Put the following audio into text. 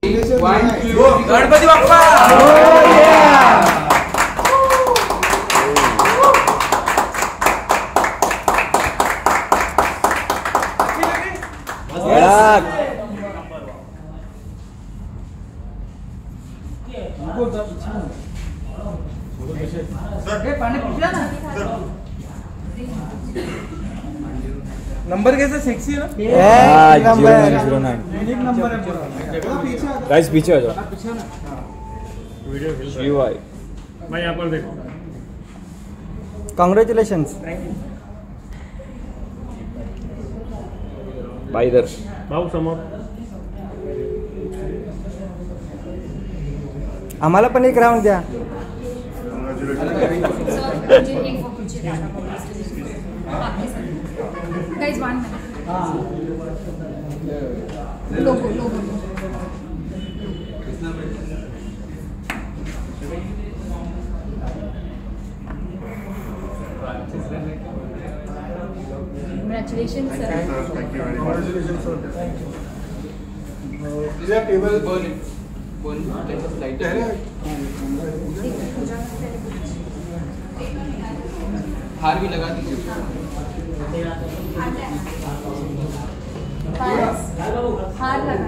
Ganpati Bappa. Number कैसा sexy है ना? 0909 यूनिक नंबर है पूरा। गाइस पीछे आ जाओ। शिव भाई यहाँ पर देखो। कांग्रेचुलेशंस भाई। इधर भाऊ समोर आम्हाला पण एक राऊंड द्या। Guys, 1 minute. Logo. Congratulations, sir. Thank you very much. Congratulations, sir. Is that table burning? Light है? हार भी लगा दीजिए। हार लगा।